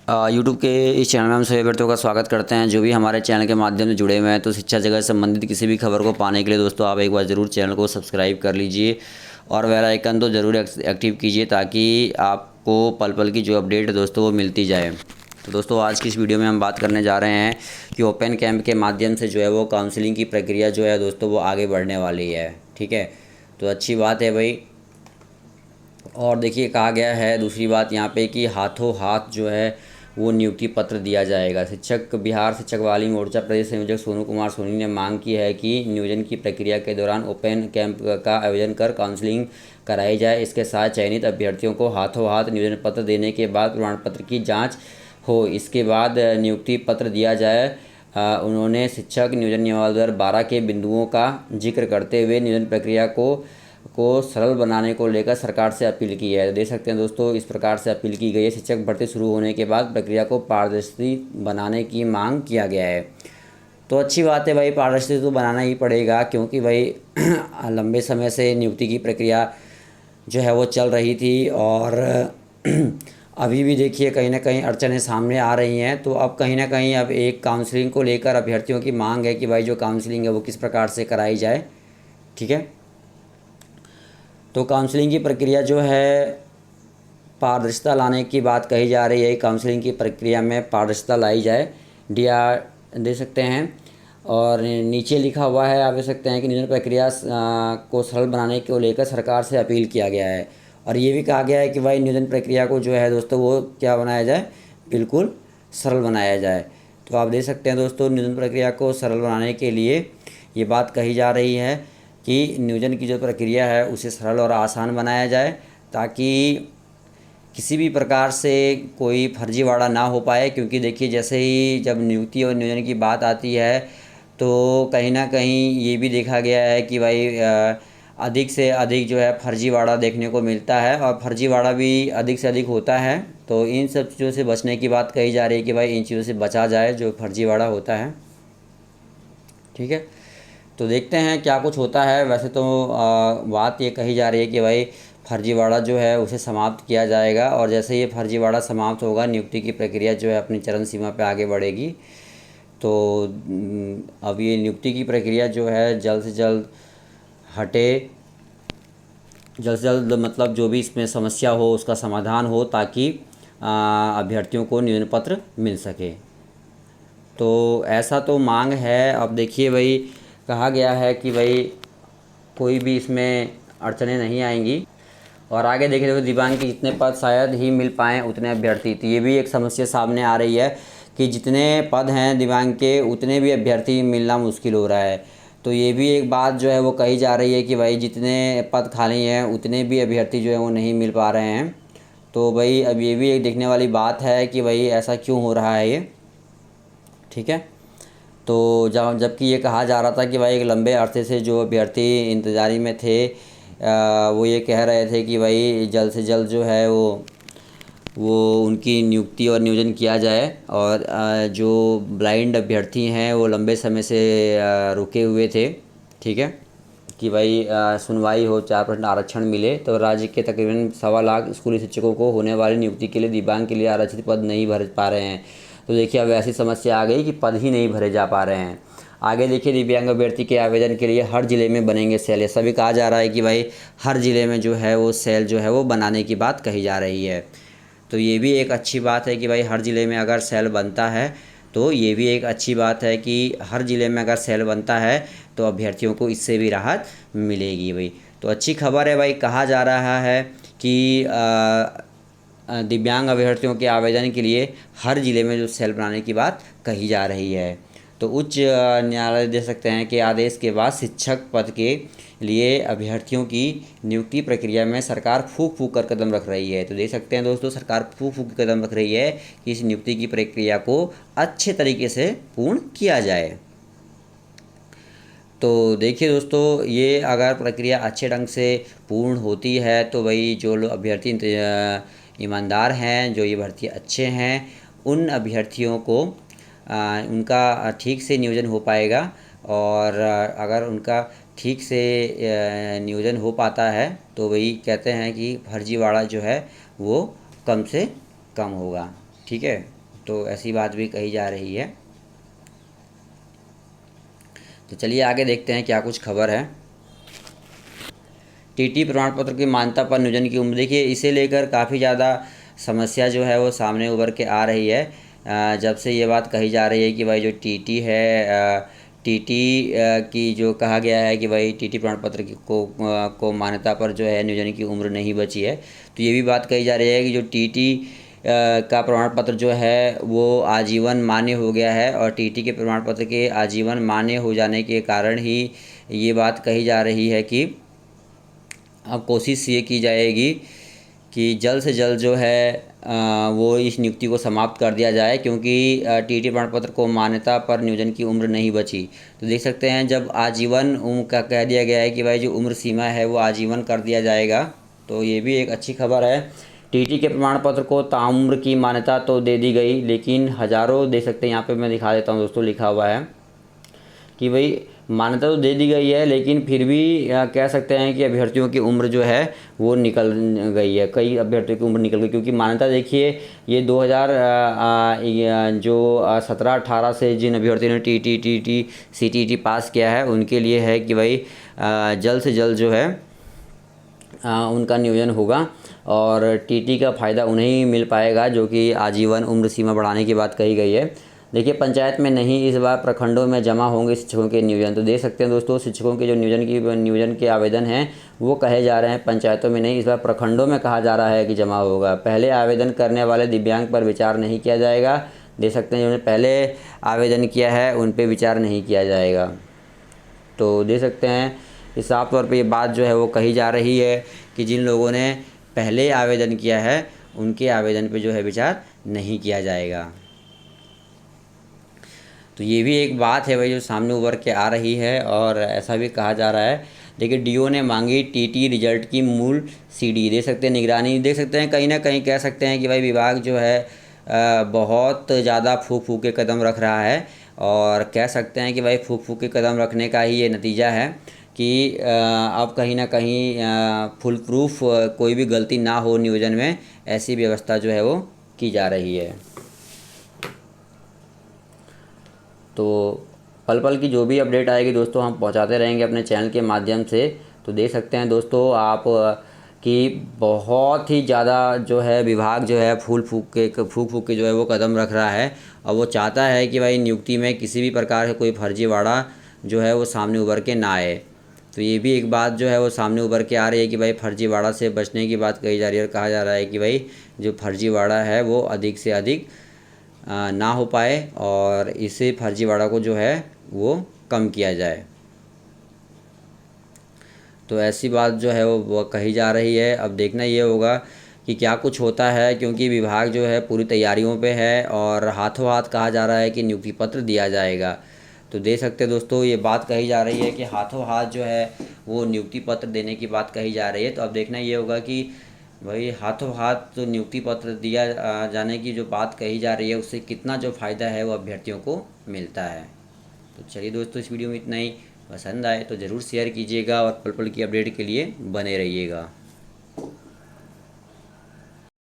YouTube के इस channel में हम सभी अभ्यर्थियों का स्वागत करते हैं जो भी हमारे चैनल के माध्यम से जुड़े हुए हैं। तो शिक्षा जगत से संबंधित किसी भी खबर को पाने के लिए दोस्तों आप एक बार ज़रूर चैनल को सब्सक्राइब कर लीजिए और बेल आइकन तो ज़रूर एक्टिव कीजिए ताकि आपको पल पल की जो अपडेट है दोस्तों वो मिलती जाए। तो दोस्तों आज की इस वीडियो में हम बात करने जा रहे हैं कि ओपन कैंप के माध्यम से जो है वो काउंसलिंग की प्रक्रिया जो है दोस्तों वो आगे बढ़ने वाली है। ठीक है, तो अच्छी बात है भाई। और देखिए कहा गया है दूसरी बात यहाँ पे कि हाथों हाथ जो है वो नियुक्ति पत्र दिया जाएगा। बिहार शिक्षक बहाली मोर्चा प्रदेश संयोजक सोनू कुमार सोनी ने मांग की है कि नियोजन की प्रक्रिया के दौरान ओपन कैंप का आयोजन कर काउंसलिंग कराई जाए। इसके साथ चयनित अभ्यर्थियों को हाथों हाथ नियोजन पत्र देने के बाद प्रमाण पत्र की जाँच हो, इसके बाद नियुक्ति पत्र दिया जाए। उन्होंने शिक्षक नियोजन नियमावली 2012 के बिंदुओं का जिक्र करते हुए नियोजन प्रक्रिया को सरल बनाने को लेकर सरकार से अपील की है। देख सकते हैं दोस्तों इस प्रकार से अपील की गई है। शिक्षक भर्ती शुरू होने के बाद प्रक्रिया को पारदर्शी बनाने की मांग किया गया है। तो अच्छी बात है भाई, पारदर्शी तो बनाना ही पड़ेगा क्योंकि भाई लंबे समय से नियुक्ति की प्रक्रिया जो है वो चल रही थी और अभी भी देखिए कहीं ना कहीं अड़चनें सामने आ रही हैं। तो अब कहीं ना कहीं अब एक काउंसलिंग को लेकर अभ्यर्थियों की मांग है कि भाई जो काउंसलिंग है वो किस प्रकार से कराई जाए। ठीक है, तो काउंसलिंग की प्रक्रिया जो है पारदर्शिता लाने की बात कही जा रही है। काउंसलिंग की प्रक्रिया में पारदर्शिता लाई जाए, डीआर दे सकते हैं। और नीचे लिखा हुआ है आप देख सकते हैं कि नियोजन प्रक्रिया को सरल बनाने को लेकर सरकार से अपील किया गया है। और ये भी कहा गया है कि भाई नियोजन प्रक्रिया को जो है दोस्तों वो क्या बनाया जाए, बिल्कुल सरल बनाया जाए। तो आप देख सकते हैं दोस्तों नियोजन प्रक्रिया को सरल बनाने के लिए ये बात कही जा रही है कि नियोजन की जो प्रक्रिया है उसे सरल और आसान बनाया जाए ताकि किसी भी प्रकार से कोई फर्जीवाड़ा ना हो पाए। क्योंकि देखिए जैसे ही जब नियुक्ति और नियोजन की बात आती है तो कहीं ना कहीं ये भी देखा गया है कि भाई अधिक से अधिक जो है फर्जीवाड़ा देखने को मिलता है और फर्जीवाड़ा भी अधिक से अधिक होता है। तो इन सब चीज़ों से बचने की बात कही जा रही है कि भाई इन चीज़ों से बचा जाए जो फर्जीवाड़ा होता है। ठीक है, तो देखते हैं क्या कुछ होता है। वैसे तो बात ये कही जा रही है कि भाई फर्जीवाड़ा जो है उसे समाप्त किया जाएगा और जैसे ये फर्जीवाड़ा समाप्त होगा नियुक्ति की प्रक्रिया जो है अपनी चरम सीमा पे आगे बढ़ेगी। तो अब ये नियुक्ति की प्रक्रिया जो है जल्द से जल्द हटे, जल्द से जल्द मतलब जो भी इसमें समस्या हो उसका समाधान हो ताकि अभ्यर्थियों को नियोजन पत्र मिल सके। तो ऐसा तो मांग है। अब देखिए भाई कहा गया है कि भाई कोई भी इसमें अड़चनें नहीं आएंगी। और आगे देखिए तो दिव्यांग के जितने पद शायद ही मिल पाएँ उतने अभ्यर्थी, तो ये भी एक समस्या सामने आ रही है कि जितने पद हैं दिव्यांग के उतने भी अभ्यर्थी मिलना मुश्किल हो रहा है। तो ये भी एक बात जो है वो कही जा रही है कि भाई जितने पद खाली हैं उतने भी अभ्यर्थी जो है वो नहीं मिल पा रहे हैं। तो भाई अब ये भी एक देखने वाली बात है कि भाई ऐसा क्यों हो रहा है ये। ठीक है, तो जबकि ये कहा जा रहा था कि भाई एक लंबे अरसे से जो अभ्यर्थी इंतज़ारी में थे वो ये कह रहे थे कि भाई जल्द से जल्द जो है वो उनकी नियुक्ति और नियोजन किया जाए। और जो ब्लाइंड अभ्यर्थी हैं वो लंबे समय से रुके हुए थे। ठीक है, कि भाई सुनवाई हो, 4% आरक्षण मिले। तो राज्य के तकरीबन 1.25 लाख स्कूली शिक्षकों को होने वाली नियुक्ति के लिए दिव्यांग के लिए आरक्षित पद नहीं भर पा रहे हैं। तो देखिए अब ऐसी समस्या आ गई कि पद ही नहीं भरे जा पा रहे हैं। आगे देखिए दिव्यांग अभ्यर्थी के आवेदन के लिए हर ज़िले में बनेंगे सेल। ऐसा भी कहा जा रहा है कि भाई हर ज़िले में जो है वो सेल जो है वो बनाने की बात कही जा रही है। तो ये भी एक अच्छी बात है कि भाई हर ज़िले में अगर सेल बनता है तो ये भी एक अच्छी बात है कि हर ज़िले में अगर सेल बनता है तो अभ्यर्थियों को इससे भी राहत मिलेगी भाई। तो अच्छी खबर है भाई। कहा जा रहा है कि दिव्यांग अभ्यर्थियों के आवेदन के लिए हर ज़िले में जो सेल बनाने की बात कही जा रही है। तो उच्च न्यायालय दे सकते हैं कि आदेश के बाद शिक्षक पद के लिए अभ्यर्थियों की नियुक्ति प्रक्रिया में सरकार फूंक फूंक कर कदम रख रही है। तो देख सकते हैं दोस्तों सरकार फूंक फूंक कर कदम रख रही है कि इस नियुक्ति की प्रक्रिया को अच्छे तरीके से पूर्ण किया जाए। तो देखिए दोस्तों ये अगर प्रक्रिया अच्छे ढंग से पूर्ण होती है तो भाई जो लोग अभ्यर्थी ईमानदार हैं, जो ये भर्ती अच्छे हैं, उन अभ्यर्थियों को उनका ठीक से नियोजन हो पाएगा। और अगर उनका ठीक से नियोजन हो पाता है तो वही कहते हैं कि फर्जीवाड़ा जो है वो कम से कम होगा। ठीक है। तो ऐसी बात भी कही जा रही है। तो चलिए आगे देखते हैं क्या कुछ खबर है। टीटी प्रमाण पत्र की मान्यता पर नियोजन की उम्र, देखिए इसे लेकर काफ़ी ज़्यादा समस्या जो है वो सामने उभर के आ रही है। जब से ये बात कही जा रही है कि भाई जो टीटी है, टीटी की जो कहा गया है कि भाई टीटी प्रमाण पत्र को मान्यता पर जो है नियोजन की उम्र नहीं बची है, तो ये भी बात कही जा रही है कि जो टीटी का प्रमाण पत्र जो है वो आजीवन मान्य हो गया है, और टीटी के प्रमाण पत्र के आजीवन मान्य हो जाने के कारण ही ये बात कही जा रही है कि अब कोशिश ये की जाएगी कि जल्द से जल्द जो है वो इस नियुक्ति को समाप्त कर दिया जाए, क्योंकि टीटी प्रमाण पत्र को मान्यता पर नियोजन की उम्र नहीं बची। तो देख सकते हैं जब आजीवन उम्र का कह दिया गया है कि भाई जो उम्र सीमा है वो आजीवन कर दिया जाएगा, तो ये भी एक अच्छी खबर है। टीटी के प्रमाण पत्र को ताउम्र की मान्यता तो दे दी गई, लेकिन हज़ारों, देख सकते हैं यहाँ पे मैं दिखा देता हूँ दोस्तों, लिखा हुआ है कि भाई मान्यता तो दे दी गई है, लेकिन फिर भी कह सकते हैं कि अभ्यर्थियों की उम्र जो है वो निकल गई है, कई अभ्यर्थियों की उम्र निकल गई, क्योंकि मान्यता देखिए ये 2000 जो 17-18 से जिन अभ्यर्थियों ने टी CTET पास किया है उनके लिए है कि भाई जल्द से जल्द जो है उनका नियोजन होगा, और टीटी का फ़ायदा उन्हें मिल पाएगा जो कि आजीवन उम्र सीमा बढ़ाने की बात कही गई है। देखिए पंचायत में नहीं, इस बार प्रखंडों में जमा होंगे शिक्षकों के नियोजन। तो देख सकते हैं दोस्तों, शिक्षकों के जो नियोजन के आवेदन हैं वो कहे जा रहे हैं पंचायतों में नहीं, इस बार प्रखंडों में कहा जा रहा है कि जमा होगा। पहले आवेदन करने वाले दिव्यांग पर विचार नहीं किया जाएगा। देख सकते हैं जिन्होंने पहले आवेदन किया है उन पर विचार नहीं किया जाएगा। तो देख सकते हैं इस साफ तौर पर ये बात जो है वो कही जा रही है कि जिन लोगों ने पहले आवेदन किया है उनके आवेदन पे जो है विचार नहीं किया जाएगा। तो ये भी एक बात है भाई जो सामने उभर के आ रही है, और ऐसा भी कहा जा रहा है। देखिए डीओ ने मांगी टीटी रिजल्ट की मूल सीडी, देख सकते हैं निगरानी, देख सकते हैं कहीं ना कहीं कह सकते हैं कि भाई विभाग जो है बहुत ज़्यादा फूक फूक के कदम रख रहा है, और कह सकते हैं कि भाई फूक फूक के कदम रखने का ही ये नतीजा है कि अब कहीं ना कहीं फुल प्रूफ कोई भी गलती ना हो नियोजन में, ऐसी व्यवस्था जो है वो की जा रही है। तो पल पल की जो भी अपडेट आएगी दोस्तों हम पहुंचाते रहेंगे अपने चैनल के माध्यम से। तो देख सकते हैं दोस्तों आप कि बहुत ही ज़्यादा जो है विभाग जो है फूक फूक के जो है वो कदम रख रहा है, और वो चाहता है कि भाई नियुक्ति में किसी भी प्रकार का कोई फर्जीवाड़ा जो है वो सामने उभर के ना आए। तो ये भी एक बात जो है वो सामने उभर के आ रही है कि भाई फर्जीवाड़ा से बचने की बात कही जा रही है, और कहा जा रहा है कि भाई जो फर्जीवाड़ा है वो अधिक से अधिक ना हो पाए, और इसे फर्जीवाड़ा को जो है वो कम किया जाए। तो ऐसी बात जो है वो कही जा रही है। अब देखना ये होगा कि क्या कुछ होता है, क्योंकि विभाग जो है पूरी तैयारियों पे है, और हाथों हाथ कहा जा रहा है कि नियुक्ति पत्र दिया जाएगा। तो देख सकते हैं दोस्तों ये बात कही जा रही है कि हाथों हाथ जो है वो नियुक्ति पत्र देने की बात कही जा रही है। तो अब देखना ये होगा कि भाई हाथों हाथ तो नियुक्ति पत्र दिया जाने की जो बात कही जा रही है उससे कितना जो फ़ायदा है वो अभ्यर्थियों को मिलता है। तो चलिए दोस्तों इस वीडियो में इतना ही। पसंद आए तो ज़रूर शेयर कीजिएगा, और पल पल की अपडेट के लिए बने रहिएगा।